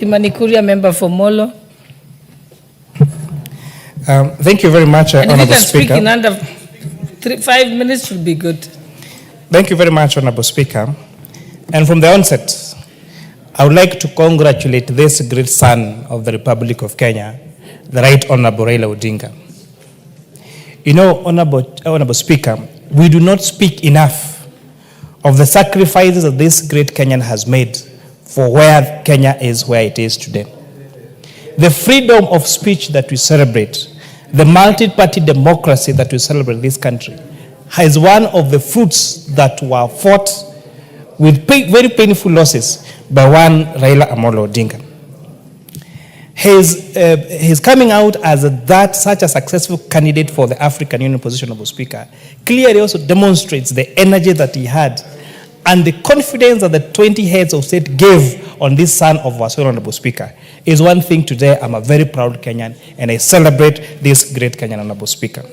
Kimani, Kuria, member for Molo. Thank you very much, Honourable Speaker. Speak in under 5 minutes should be good. Thank you very much, Honourable Speaker. And from the onset, I would like to congratulate this great son of the Republic of Kenya, the Right Honourable Raila Odinga. You know, Honourable Speaker, we do not speak enough of the sacrifices that this great Kenyan has made for where Kenya is where it is today. The freedom of speech that we celebrate, the multi-party democracy that we celebrate in this country, is one of the fruits that were fought with very painful losses by one Raila Odinga. His coming out as such a successful candidate for the African Union position of Speaker clearly also demonstrates the energy that he had and the confidence that the 20 heads of state gave on this son of our Honorable Speaker is one thing today. I'm a very proud Kenyan and I celebrate this great Kenyan Honorable Speaker.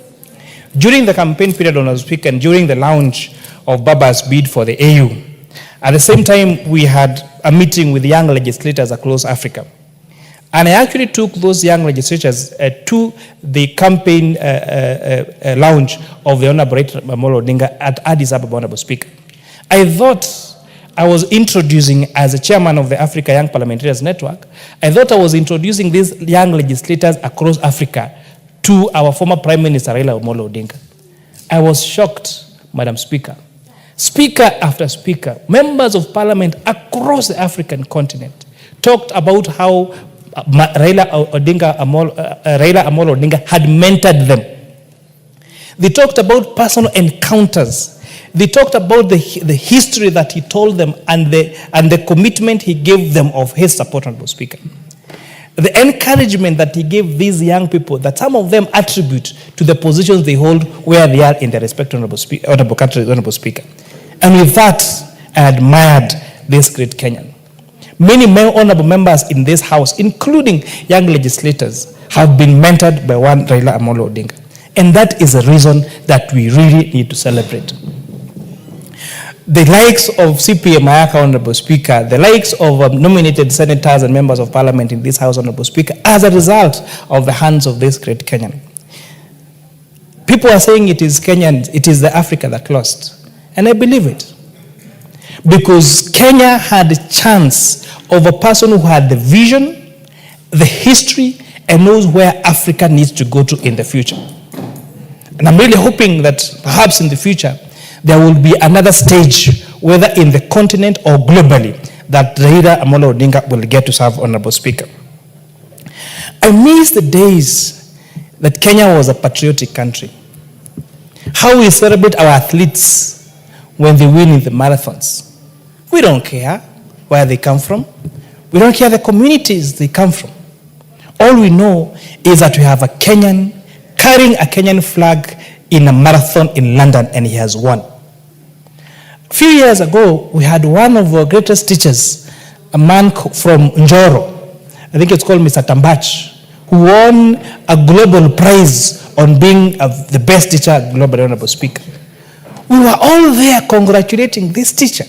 During the campaign period, Honorable Speaker, and during the launch of Baba's bid for the AU, at the same time we had a meeting with young legislators across Africa. And I actually took those young legislators to the campaign launch of the Honorable Raila Odinga at Addis Ababa, Honorable Speaker. I thought I was introducing, as a chairman of the Africa Young Parliamentarians Network, I thought I was introducing these young legislators across Africa to our former Prime Minister Raila Odinga. I was shocked, Madam Speaker. Speaker after speaker, members of parliament across the African continent talked about how Raila Odinga had mentored them. They talked about personal encounters. They talked about the history that he told them and the commitment he gave them of his support, Honorable Speaker. The encouragement that he gave these young people that some of them attribute to the positions they hold where they are in their respective Honorable country, Honorable Speaker. And with that, I admired this great Kenyan. Many honorable members in this house, including young legislators, have been mentored by one Raila Odinga. And that is a reason that we really need to celebrate. The likes of CPM Mayaka, Honorable Speaker, the likes of nominated senators and members of parliament in this house, Honorable Speaker, as a result of the hands of this great Kenyan. People are saying it is Kenyans, it is the Africa that lost. And I believe it. Because Kenya had a chance of a person who had the vision, the history, and knows where Africa needs to go to in the future. And I'm really hoping that perhaps in the future, there will be another stage, whether in the continent or globally, that Raila Odinga will get to serve, Honorable Speaker. I miss the days that Kenya was a patriotic country. How we celebrate our athletes when they win in the marathons. We don't care where they come from. We don't care the communities they come from. All we know is that we have a Kenyan carrying a Kenyan flag in a marathon in London, and he has won. A few years ago, we had one of our greatest teachers, a man from Njoro, I think it's called Mr. Tambach, who won a global prize on being the best teacher globally, Honorable Speaker. We were all there congratulating this teacher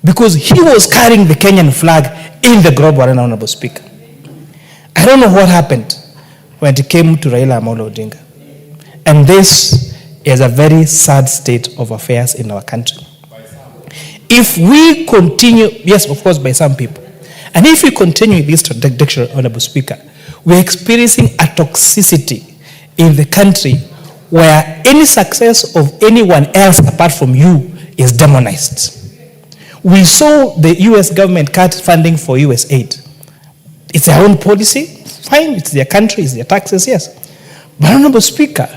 because he was carrying the Kenyan flag in the global arena, Honorable Speaker. I don't know what happened when it came to Raila Odinga. And this is a very sad state of affairs in our country. If we continue, yes, of course, by some people, and if we continue this trajectory, Honorable Speaker, we're experiencing a toxicity in the country where any success of anyone else apart from you is demonized. We saw the US government cut funding for US aid. It's their own policy, fine, it's their country, it's their taxes, yes. But Honorable Speaker,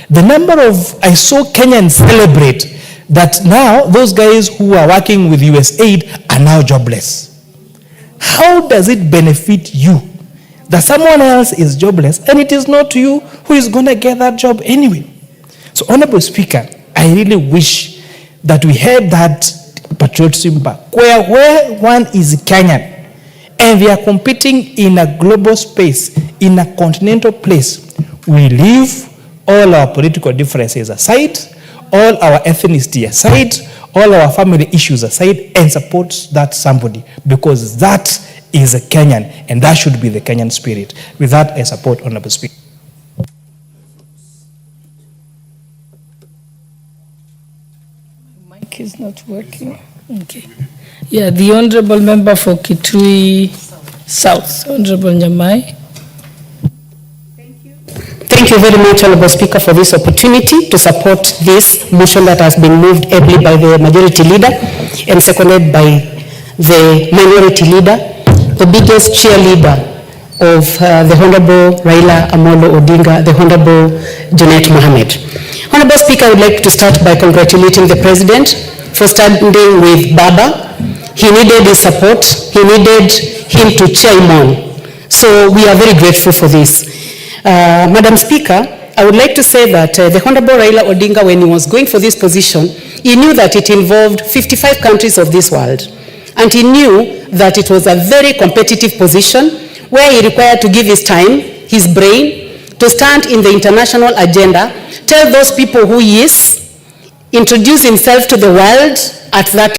the number of, I saw Kenyans celebrate that now those guys who are working with US aid are now jobless. How does it benefit you that someone else is jobless and it is not you who is going to get that job anyway? So, Honorable Speaker, I really wish that we had that patriotism back, where one is Kenyan and they are competing in a global space, in a continental place. We leave all our political differences aside, all our ethnicity aside, all our family issues aside, and support that somebody, because that is a Kenyan, and that should be the Kenyan spirit. With that, I support Honorable Speaker. Mic is not working. Okay. Yeah, the Honorable Member for Kitui South, Honorable Nyamai. Thank you very much, Honorable Speaker, for this opportunity to support this motion that has been moved ably by the majority leader and seconded by the minority leader, the biggest cheerleader of the Honorable Raila Odinga, the Honorable Junet Mohammed. Honorable Speaker, I would like to start by congratulating the President for standing with Baba. He needed his support. He needed him to cheer him on. So we are very grateful for this. Madam Speaker, I would like to say that the Honorable Raila Odinga, when he was going for this position, he knew that it involved 55 countries of this world. And he knew that it was a very competitive position where he required to give his time, his brain, to stand in the international agenda, tell those people who he is, introduce himself to the world at that